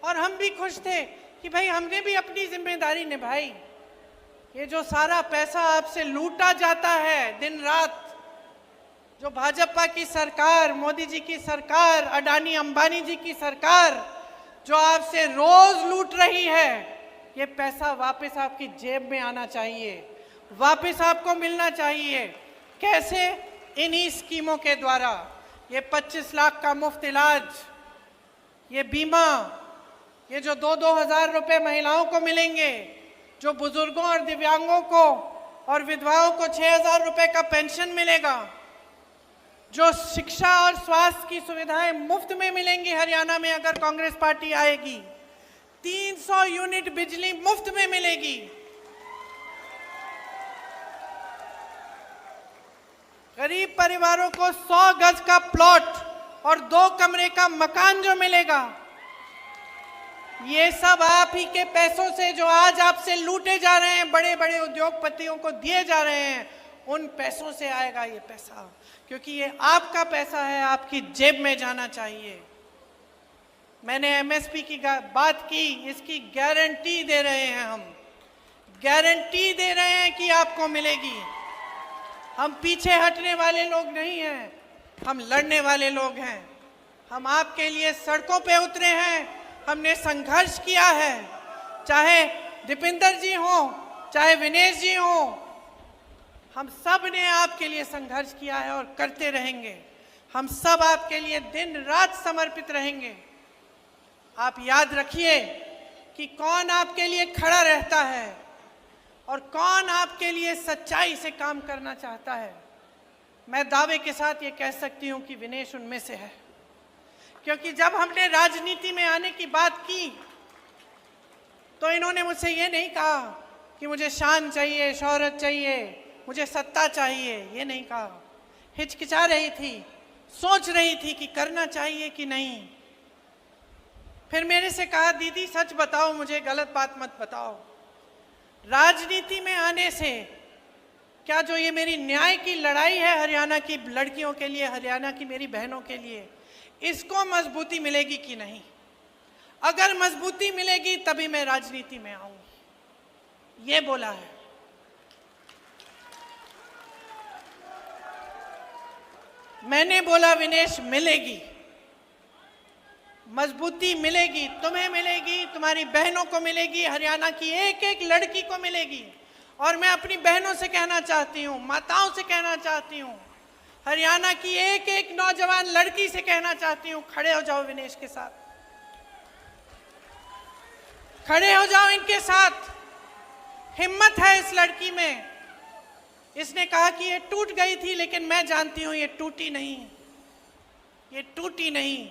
और हम भी खुश थे कि भाई हमने भी अपनी जिम्मेदारी निभाई। ये जो सारा पैसा आपसे लूटा जाता है दिन रात, जो भाजपा की सरकार, मोदी जी की सरकार, अडानी अंबानी जी की सरकार जो आपसे रोज लूट रही है, ये पैसा वापस आपकी जेब में आना चाहिए, वापस आपको मिलना चाहिए। कैसे? इन्हीं स्कीमों के द्वारा। ये 25 लाख का मुफ्त इलाज, ये बीमा, ये जो 2-2 हज़ार रुपये महिलाओं को मिलेंगे, जो बुजुर्गों और दिव्यांगों को और विधवाओं को 6,000 रुपये का पेंशन मिलेगा, जो शिक्षा और स्वास्थ्य की सुविधाएं मुफ्त में मिलेंगी हरियाणा में अगर कांग्रेस पार्टी आएगी, 300 यूनिट बिजली मुफ्त में मिलेगी, गरीब परिवारों को 100 गज का प्लॉट और 2 कमरे का मकान जो मिलेगा, ये सब आप ही के पैसों से, जो आज आपसे लूटे जा रहे हैं, बड़े बड़े उद्योगपतियों को दिए जा रहे हैं, उन पैसों से आएगा ये पैसा, क्योंकि ये आपका पैसा है, आपकी जेब में जाना चाहिए। मैंने एमएसपी की बात की, इसकी गारंटी दे रहे हैं हम, गारंटी दे रहे हैं कि आपको मिलेगी। हम पीछे हटने वाले लोग नहीं हैं, हम लड़ने वाले लोग हैं। हम आपके लिए सड़कों पे उतरे हैं, हमने संघर्ष किया है, चाहे दीपिंदर जी हो, चाहे विनेश जी हो, हम सब ने आपके लिए संघर्ष किया है और करते रहेंगे। हम सब आपके लिए दिन रात समर्पित रहेंगे। आप याद रखिए कि कौन आपके लिए खड़ा रहता है और कौन आपके लिए सच्चाई से काम करना चाहता है। मैं दावे के साथ ये कह सकती हूँ कि विनेश उनमें से है, क्योंकि जब हमने राजनीति में आने की बात की तो इन्होंने मुझसे ये नहीं कहा कि मुझे शान चाहिए, शोहरत चाहिए, मुझे सत्ता चाहिए, ये नहीं कहा। हिचकिचा रही थी, सोच रही थी कि करना चाहिए कि नहीं। फिर मेरे से कहा, दीदी सच बताओ, मुझे गलत बात मत बताओ। राजनीति में आने से क्या जो ये मेरी न्याय की लड़ाई है हरियाणा की लड़कियों के लिए, हरियाणा की मेरी बहनों के लिए, इसको मजबूती मिलेगी कि नहीं? अगर मजबूती मिलेगी तभी मैं राजनीति में आऊंगी, ये बोला है। मैंने बोला विनेश मिलेगी, मजबूती मिलेगी, तुम्हें मिलेगी, तुम्हारी बहनों को मिलेगी, हरियाणा की एक एक लड़की को मिलेगी। और मैं अपनी बहनों से कहना चाहती हूँ, माताओं से कहना चाहती हूँ, हरियाणा की एक एक नौजवान लड़की से कहना चाहती हूँ, खड़े हो जाओ विनेश के साथ, खड़े हो जाओ इनके साथ। हिम्मत है इस लड़की में। इसने कहा कि ये टूट गई थी, लेकिन मैं जानती हूं ये टूटी नहीं, ये टूटी नहीं।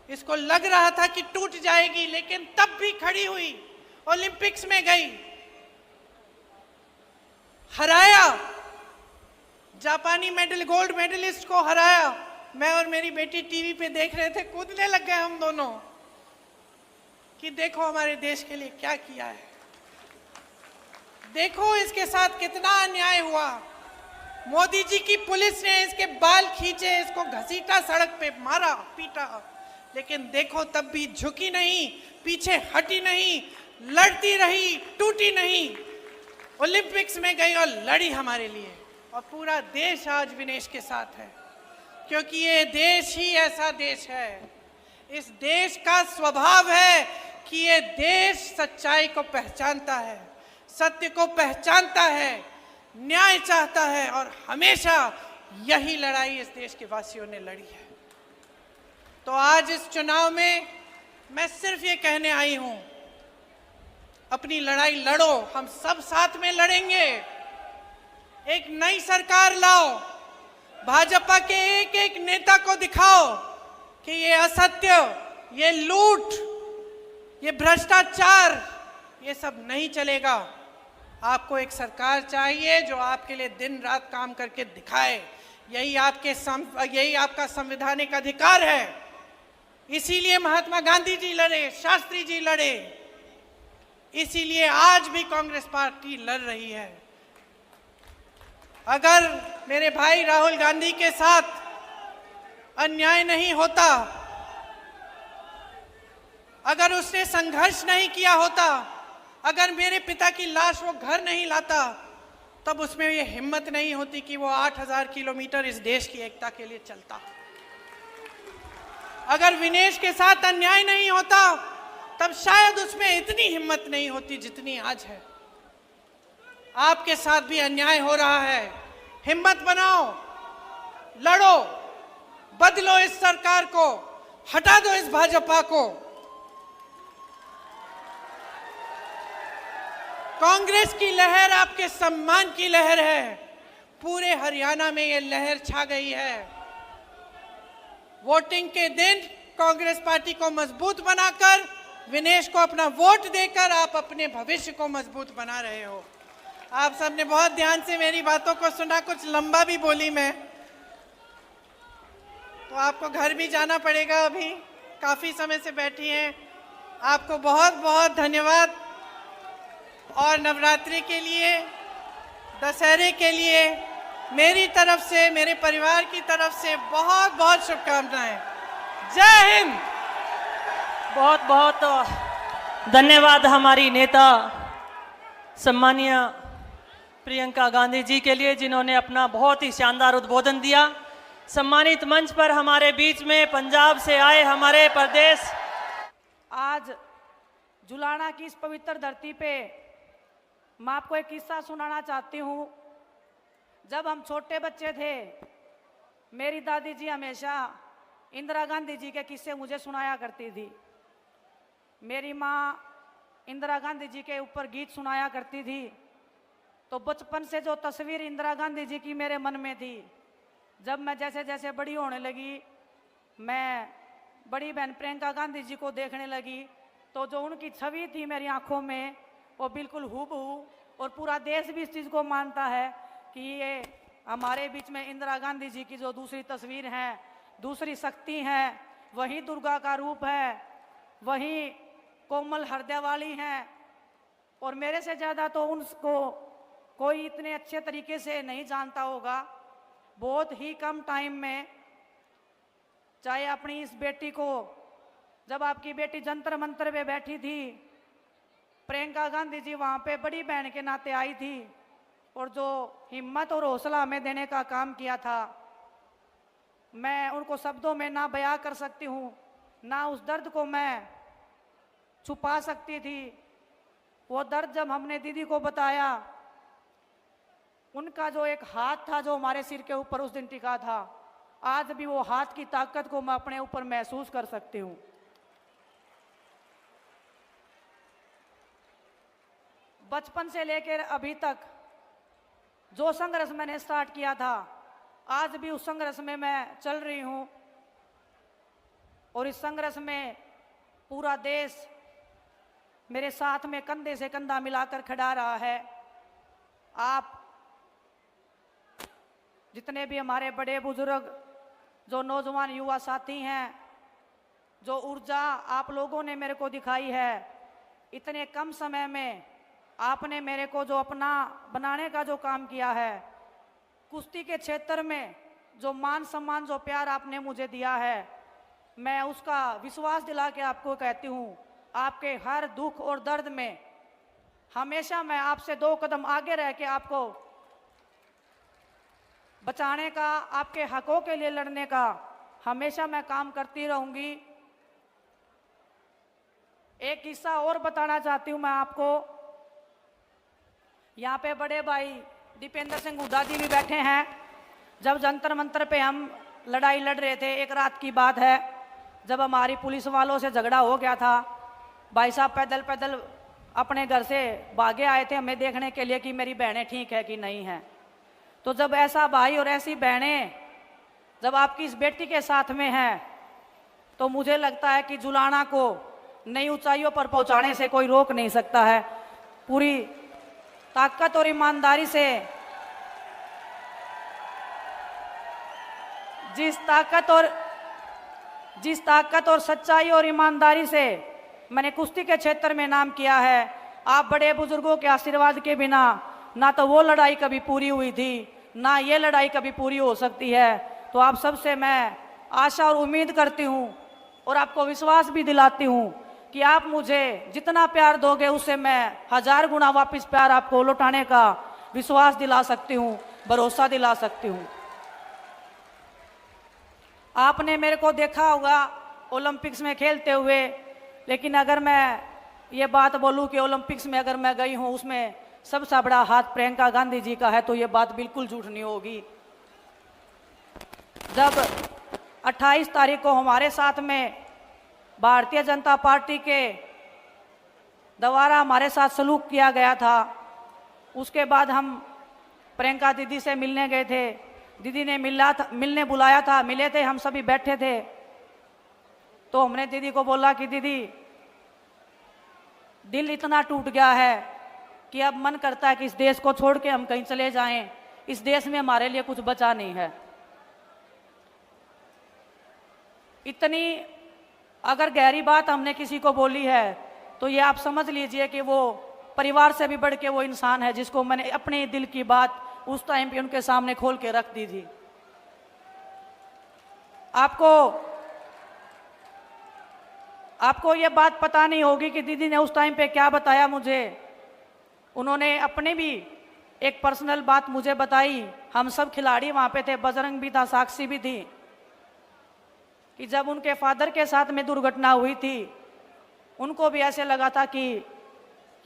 इसको लग रहा था कि टूट जाएगी, लेकिन तब भी खड़ी हुई, ओलंपिक्स में गई, हराया, जापानी गोल्ड मेडलिस्ट को हराया। मैं और मेरी बेटी टीवी पे देख रहे थे, कूदने लग गए हम दोनों कि देखो हमारे देश के लिए क्या किया है, देखो इसके साथ कितना अन्याय हुआ। मोदी जी की पुलिस ने इसके बाल खींचे, इसको घसीटा, सड़क पे मारा, पीटा, लेकिन देखो तब भी झुकी नहीं, पीछे हटी नहीं, लड़ती रही, टूटी नहीं। ओलंपिक्स में गई और लड़ी हमारे लिए, और पूरा देश आज विनेश के साथ है, क्योंकि ये देश ही ऐसा देश है। इस देश का स्वभाव है कि ये देश सच्चाई को पहचानता है, सत्य को पहचानता है, न्याय चाहता है, और हमेशा यही लड़ाई इस देश के वासियों ने लड़ी है। तो आज इस चुनाव में मैं सिर्फ ये कहने आई हूं, अपनी लड़ाई लड़ो, हम सब साथ में लड़ेंगे। एक नई सरकार लाओ, भाजपा के एक एक नेता को दिखाओ कि ये असत्य, ये लूट, ये भ्रष्टाचार, ये सब नहीं चलेगा। आपको एक सरकार चाहिए जो आपके लिए दिन रात काम करके दिखाए। यही आपका संवैधानिक अधिकार है। इसीलिए महात्मा गांधी जी लड़े, शास्त्री जी लड़े, इसीलिए आज भी कांग्रेस पार्टी लड़ रही है। अगर मेरे भाई राहुल गांधी के साथ अन्याय नहीं होता, अगर उसने संघर्ष नहीं किया होता, अगर मेरे पिता की लाश वो घर नहीं लाता, तब उसमें ये हिम्मत नहीं होती कि वो 8000 किलोमीटर इस देश की एकता के लिए चलता। अगर विनेश के साथ अन्याय नहीं होता, तब शायद उसमें इतनी हिम्मत नहीं होती जितनी आज है। आपके साथ भी अन्याय हो रहा है, हिम्मत बनाओ, लड़ो, बदलो इस सरकार को, हटा दो इस भाजपा को। कांग्रेस की लहर आपके सम्मान की लहर है, पूरे हरियाणा में ये लहर छा गई है। वोटिंग के दिन कांग्रेस पार्टी को मजबूत बनाकर, विनेश को अपना वोट देकर आप अपने भविष्य को मजबूत बना रहे हो। आप सबने बहुत ध्यान से मेरी बातों को सुना, कुछ लंबा भी बोली मैं, तो आपको घर भी जाना पड़ेगा, अभी काफी समय से बैठी हैं। आपको बहुत बहुत धन्यवाद, और नवरात्रि के लिए, दशहरे के लिए मेरी तरफ से, मेरे परिवार की तरफ से बहुत बहुत शुभकामनाएं। जय हिंद। बहुत बहुत धन्यवाद हमारी नेता सम्मानीय प्रियंका गांधी जी के लिए, जिन्होंने अपना बहुत ही शानदार उद्बोधन दिया। सम्मानित मंच पर हमारे बीच में पंजाब से आए हमारे प्रदेश, आज जुलाना की इस पवित्र धरती पे मैं आपको एक किस्सा सुनाना चाहती हूँ। जब हम छोटे बच्चे थे, मेरी दादी जी हमेशा इंदिरा गांधी जी के किस्से मुझे सुनाया करती थी। मेरी माँ इंदिरा गांधी जी के ऊपर गीत सुनाया करती थी, तो बचपन से जो तस्वीर इंदिरा गांधी जी की मेरे मन में थी, जब मैं जैसे जैसे बड़ी होने लगी, मैं बड़ी बहन प्रियंका गांधी जी को देखने लगी, तो जो उनकी छवि थी मेरी आंखों में, वो बिल्कुल हूबहू, और पूरा देश भी इस चीज़ को मानता है कि ये हमारे बीच में इंदिरा गांधी जी की जो दूसरी तस्वीर है, दूसरी शक्ति है, वही दुर्गा का रूप है, वही कोमल हृदय वाली हैं। और मेरे से ज़्यादा तो उनको कोई इतने अच्छे तरीके से नहीं जानता होगा। बहुत ही कम टाइम में, चाहे अपनी इस बेटी को, जब आपकी बेटी जंतर मंतर पे बैठी थी, प्रियंका गांधी जी वहाँ पे बड़ी बहन के नाते आई थी, और जो हिम्मत और हौसला हमें देने का काम किया था, मैं उनको शब्दों में ना बयां कर सकती हूँ, ना उस दर्द को मैं छुपा सकती थी। वो दर्द जब हमने दीदी को बताया, उनका जो एक हाथ था जो हमारे सिर के ऊपर उस दिन टिका था, आज भी वो हाथ की ताकत को मैं अपने ऊपर महसूस कर सकती हूँ। बचपन से लेकर अभी तक जो संघर्ष मैंने स्टार्ट किया था, आज भी उस संघर्ष में मैं चल रही हूँ, और इस संघर्ष में पूरा देश मेरे साथ में कंधे से कंधा मिलाकर खड़ा रहा है। आप जितने भी हमारे बड़े बुजुर्ग, जो नौजवान युवा साथी हैं, जो ऊर्जा आप लोगों ने मेरे को दिखाई है, इतने कम समय में आपने मेरे को जो अपना बनाने का जो काम किया है, कुश्ती के क्षेत्र में जो मान सम्मान, जो प्यार आपने मुझे दिया है, मैं उसका विश्वास दिला के आपको कहती हूँ, आपके हर दुख और दर्द में हमेशा मैं आपसे 2 कदम आगे रह के आपको बचाने का, आपके हकों के लिए लड़ने का हमेशा मैं काम करती रहूंगी। एक किस्सा और बताना चाहती हूँ मैं आपको। यहाँ पे बड़े भाई दीपेंद्र सिंह हुड्डा जी भी बैठे हैं। जब जंतर मंतर पे हम लड़ाई लड़ रहे थे, एक रात की बात है, जब हमारी पुलिस वालों से झगड़ा हो गया था, भाई साहब पैदल पैदल अपने घर से भागे आए थे हमें देखने के लिए कि मेरी बहनें ठीक है कि नहीं है। तो जब ऐसा भाई और ऐसी बहनें जब आपकी इस बेटी के साथ में हैं, तो मुझे लगता है कि जुलाना को नई ऊंचाइयों पर पहुंचाने से कोई रोक नहीं सकता है। पूरी ताकत और ईमानदारी से, जिस ताकत और सच्चाई और ईमानदारी से मैंने कुश्ती के क्षेत्र में नाम किया है, आप बड़े बुजुर्गों के आशीर्वाद के बिना ना तो वो लड़ाई कभी पूरी हुई थी, ना ये लड़ाई कभी पूरी हो सकती है। तो आप सबसे मैं आशा और उम्मीद करती हूँ, और आपको विश्वास भी दिलाती हूँ कि आप मुझे जितना प्यार दोगे, उससे मैं 1000 गुना वापस प्यार आपको लौटाने का विश्वास दिला सकती हूँ, भरोसा दिला सकती हूँ। आपने मेरे को देखा होगा ओलंपिक्स में खेलते हुए, लेकिन अगर मैं ये बात बोलूं कि ओलंपिक्स में अगर मैं गई हूं, उसमें सबसे बड़ा हाथ प्रियंका गांधी जी का है, तो ये बात बिल्कुल झूठ नहीं होगी। जब 28 तारीख को हमारे साथ में भारतीय जनता पार्टी के द्वारा हमारे साथ सलूक किया गया था, उसके बाद हम प्रियंका दीदी से मिलने गए थे। दीदी ने मिलने बुलाया था, मिले थे, हम सभी बैठे थे। तो हमने दीदी को बोला कि दीदी, दिल इतना टूट गया है कि अब मन करता है कि इस देश को छोड़ के हम कहीं चले जाएं, इस देश में हमारे लिए कुछ बचा नहीं है। इतनी अगर गहरी बात हमने किसी को बोली है, तो ये आप समझ लीजिए कि वो परिवार से भी बढ़ के वो इंसान है जिसको मैंने अपने दिल की बात उस टाइम पे उनके सामने खोल के रख दी थी। आपको ये बात पता नहीं होगी कि दीदी ने उस टाइम पे क्या बताया मुझे। उन्होंने अपने भी एक पर्सनल बात मुझे बताई। हम सब खिलाड़ी वहाँ पे थे, बजरंग भी था, साक्षी भी थी, कि जब उनके फादर के साथ में दुर्घटना हुई थी, उनको भी ऐसे लगा था कि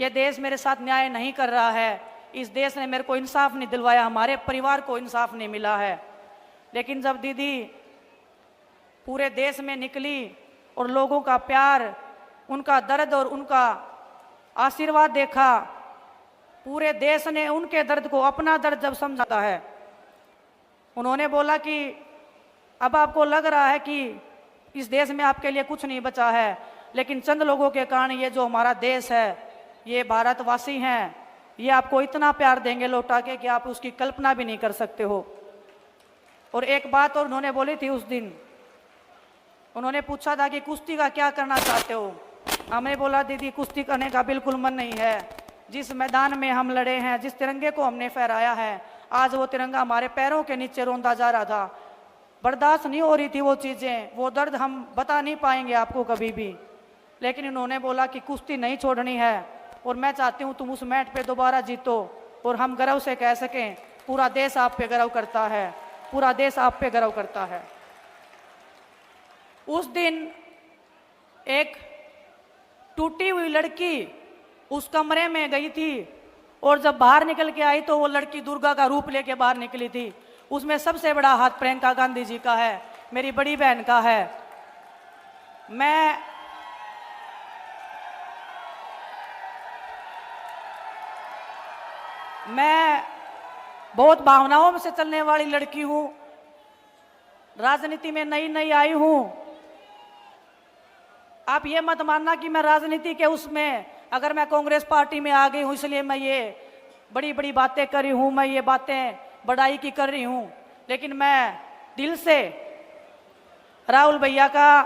ये देश मेरे साथ न्याय नहीं कर रहा है, इस देश ने मेरे को इंसाफ नहीं दिलवाया, हमारे परिवार को इंसाफ नहीं मिला है। लेकिन जब दीदी पूरे देश में निकली और लोगों का प्यार, उनका दर्द और उनका आशीर्वाद देखा, पूरे देश ने उनके दर्द को अपना दर्द जब समझा है, उन्होंने बोला कि अब आपको लग रहा है कि इस देश में आपके लिए कुछ नहीं बचा है, लेकिन चंद लोगों के कारण ये जो हमारा देश है, ये भारतवासी हैं, ये आपको इतना प्यार देंगे लौटा के कि आप उसकी कल्पना भी नहीं कर सकते हो। और एक बात और उन्होंने बोली थी उस दिन, उन्होंने पूछा था कि कुश्ती का क्या करना चाहते हो। हमने बोला दीदी कुश्ती करने का बिल्कुल मन नहीं है। जिस मैदान में हम लड़े हैं, जिस तिरंगे को हमने फहराया है, आज वो तिरंगा हमारे पैरों के नीचे रौंदा जा रहा था। बर्दाश्त नहीं हो रही थी वो चीज़ें, वो दर्द हम बता नहीं पाएंगे आपको कभी भी। लेकिन उन्होंने बोला कि कुश्ती नहीं छोड़नी है और मैं चाहती हूँ तुम उस मैट पे दोबारा जीतो और हम गर्व से कह सकें पूरा देश आप पे गर्व करता है, पूरा देश आप पे गर्व करता है। उस दिन एक टूटी हुई लड़की उस कमरे में गई थी और जब बाहर निकल के आई तो वो लड़की दुर्गा का रूप लेके बाहर निकली थी। उसमें सबसे बड़ा हाथ प्रियंका गांधी जी का है, मेरी बड़ी बहन का है। मैं बहुत भावनाओं से चलने वाली लड़की हूं, राजनीति में नई नई आई हूं। आप ये मत मानना कि मैं राजनीति के उसमें, अगर मैं कांग्रेस पार्टी में आ गई हूं इसलिए मैं ये बड़ी बड़ी बातें कर रही हूं, मैं ये बातें बड़ाई की कर रही हूं। लेकिन मैं दिल से राहुल भैया का,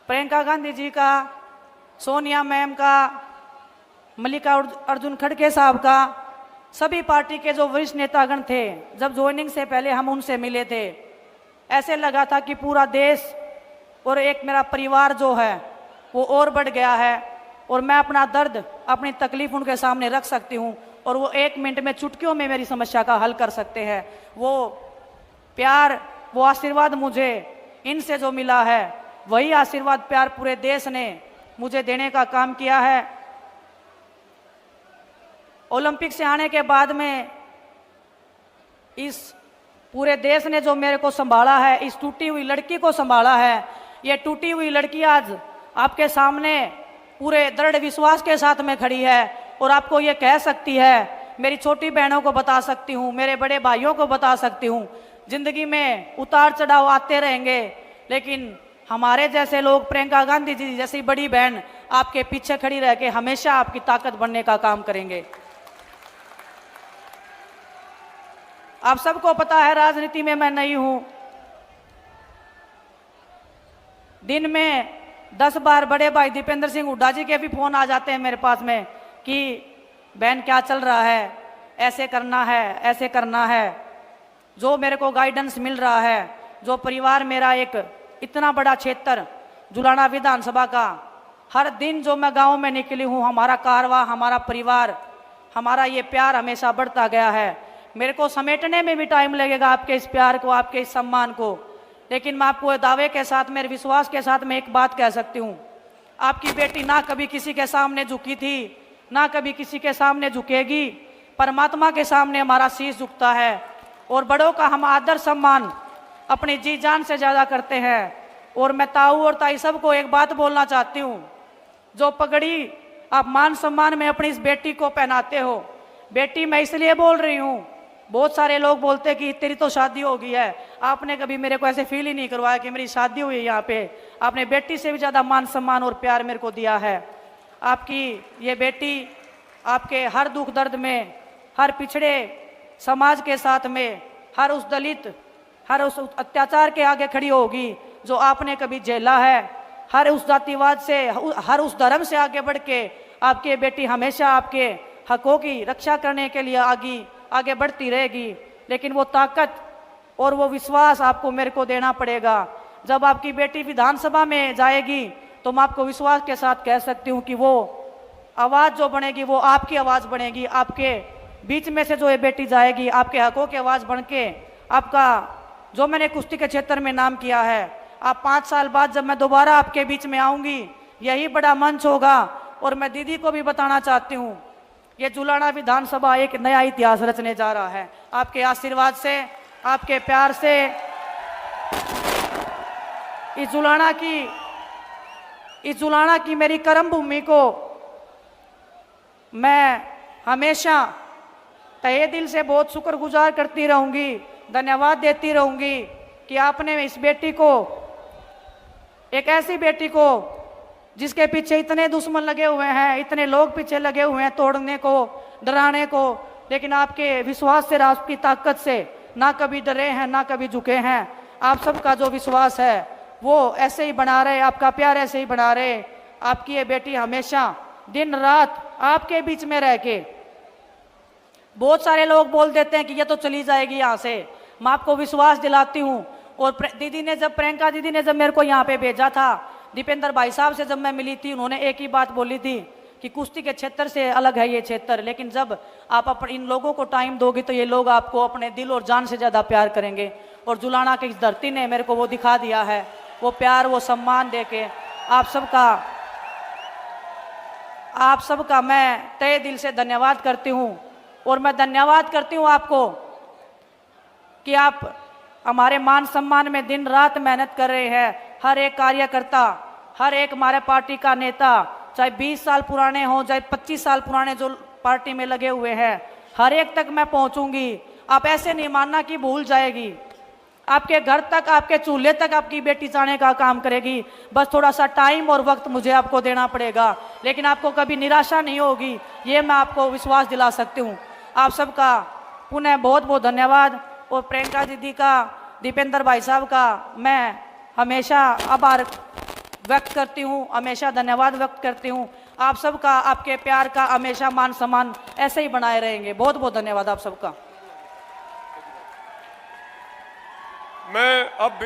प्रियंका गांधी जी का, सोनिया मैम का, मल्लिकार्जुन खड़गे साहब का, सभी पार्टी के जो वरिष्ठ नेतागण थे, जब ज्वाइनिंग से पहले हम उनसे मिले थे, ऐसे लगा था कि पूरा देश और एक मेरा परिवार जो है वो और बढ़ गया है और मैं अपना दर्द, अपनी तकलीफ उनके सामने रख सकती हूँ और वो 1 मिनट में, चुटकियों में मेरी समस्या का हल कर सकते हैं। वो प्यार, वो आशीर्वाद मुझे इनसे जो मिला है, वही आशीर्वाद प्यार पूरे देश ने मुझे देने का काम किया है। ओलंपिक से आने के बाद में इस पूरे देश ने जो मेरे को संभाला है, इस टूटी हुई लड़की को संभाला है। ये टूटी हुई लड़की आज आपके सामने पूरे दृढ़ विश्वास के साथ में खड़ी है और आपको ये कह सकती है, मेरी छोटी बहनों को बता सकती हूँ, मेरे बड़े भाइयों को बता सकती हूँ, जिंदगी में उतार चढ़ाव आते रहेंगे, लेकिन हमारे जैसे लोग, प्रियंका गांधी जी जैसी बड़ी बहन आपके पीछे खड़ी रह के हमेशा आपकी ताकत बनने का काम करेंगे। आप सबको पता है राजनीति में मैं नहीं हूं। दिन में 10 बार बड़े भाई दीपेंद्र सिंह हुड्डा जी के भी फोन आ जाते हैं मेरे पास में कि बहन क्या चल रहा है, ऐसे करना है, ऐसे करना है। जो मेरे को गाइडेंस मिल रहा है, जो परिवार मेरा एक इतना बड़ा क्षेत्र जुलाना विधानसभा का, हर दिन जो मैं गांव में निकली हूं, हमारा कारवां, हमारा परिवार, हमारा ये प्यार हमेशा बढ़ता गया है। मेरे को समेटने में भी टाइम लगेगा आपके इस प्यार को, आपके इस सम्मान को, लेकिन मैं आपको दावे के साथ, मेरे विश्वास के साथ मैं एक बात कह सकती हूँ, आपकी बेटी ना कभी किसी के सामने झुकी थी, ना कभी किसी के सामने झुकेगी। परमात्मा के सामने हमारा शीश झुकता है और बड़ों का हम आदर सम्मान अपनी जी जान से ज़्यादा करते हैं। और मैं ताऊ और ताई सबको एक बात बोलना चाहती हूँ, जो पगड़ी आप मान सम्मान में अपनी इस बेटी को पहनाते हो, बेटी मैं इसलिए बोल रही हूँ, बहुत सारे लोग बोलते कि तेरी तो शादी हो गई है, आपने कभी मेरे को ऐसे फील ही नहीं करवाया कि मेरी शादी हुई है यहाँ पे। आपने बेटी से भी ज़्यादा मान सम्मान और प्यार मेरे को दिया है। आपकी ये बेटी आपके हर दुख दर्द में, हर पिछड़े समाज के साथ में, हर उस दलित, हर उस अत्याचार के आगे खड़ी होगी जो आपने कभी झेला है। हर उस जातिवाद से, हर उस धर्म से आगे बढ़ के आपकी बेटी हमेशा आपके हकों की रक्षा करने के लिए आगे बढ़ती रहेगी। लेकिन वो ताकत और वो विश्वास आपको मेरे को देना पड़ेगा। जब आपकी बेटी विधानसभा में जाएगी तो मैं आपको विश्वास के साथ कह सकती हूँ कि वो आवाज़ जो बनेगी वो आपकी आवाज़ बनेगी। आपके बीच में से जो ये बेटी जाएगी, आपके हकों की आवाज़ बन के, आपका जो मैंने कुश्ती के क्षेत्र में नाम किया है, आप 5 साल बाद जब मैं दोबारा आपके बीच में आऊँगी, यही बड़ा मंच होगा। और मैं दीदी को भी बताना चाहती हूँ, ये जुलाना विधानसभा एक नया इतिहास रचने जा रहा है। आपके आशीर्वाद से, आपके प्यार से इस जुलाना की इस जुलाना की मेरी कर्म भूमि को मैं हमेशा तहे दिल से बहुत शुक्रगुजार करती रहूंगी, धन्यवाद देती रहूंगी कि आपने इस बेटी को, एक ऐसी बेटी को जिसके पीछे इतने दुश्मन लगे हुए हैं, इतने लोग पीछे लगे हुए हैं तोड़ने को, डराने को, लेकिन आपके विश्वास से, आपकी ताकत से ना कभी डरे हैं, ना कभी झुके हैं। आप सबका जो विश्वास है वो ऐसे ही बना रहे, आपका प्यार ऐसे ही बना रहे। आपकी ये बेटी हमेशा दिन रात आपके बीच में रह के, बहुत सारे लोग बोल देते हैं कि ये तो चली जाएगी यहाँ से, मैं आपको विश्वास दिलाती हूँ। और दीदी ने जब, प्रियंका दीदी ने जब मेरे को यहाँ पे भेजा था, दीपेंद्र भाई साहब से जब मैं मिली थी, उन्होंने एक ही बात बोली थी कि कुश्ती के क्षेत्र से अलग है ये क्षेत्र, लेकिन जब आप इन लोगों को टाइम दोगे तो ये लोग आपको अपने दिल और जान से ज़्यादा प्यार करेंगे। और जुलाना की इस धरती ने मेरे को वो दिखा दिया है, वो प्यार, वो सम्मान दे के। आप सबका मैं तहे दिल से धन्यवाद करती हूँ। और मैं धन्यवाद करती हूँ आपको कि आप हमारे मान सम्मान में दिन रात मेहनत कर रहे हैं। हर एक कार्यकर्ता, हर एक हमारे पार्टी का नेता, चाहे 20 साल पुराने हों, चाहे 25 साल पुराने जो पार्टी में लगे हुए हैं, हर एक तक मैं पहुंचूंगी। आप ऐसे नहीं मानना कि भूल जाएगी, आपके घर तक, आपके चूल्हे तक आपकी बेटी जाने का काम करेगी। बस थोड़ा सा टाइम और वक्त मुझे आपको देना पड़ेगा, लेकिन आपको कभी निराशा नहीं होगी, ये मैं आपको विश्वास दिला सकती हूँ। आप सबका पुनः बहुत बहुत धन्यवाद। और प्रियंका दीदी का, दीपेंद्र भाई साहब का मैं हमेशा आभार व्यक्त करती हूँ, हमेशा धन्यवाद व्यक्त करती हूँ। आप सबका, आपके प्यार का हमेशा मान सम्मान ऐसे ही बनाए रहेंगे। बहुत बहुत धन्यवाद आप सबका। मैं अब भी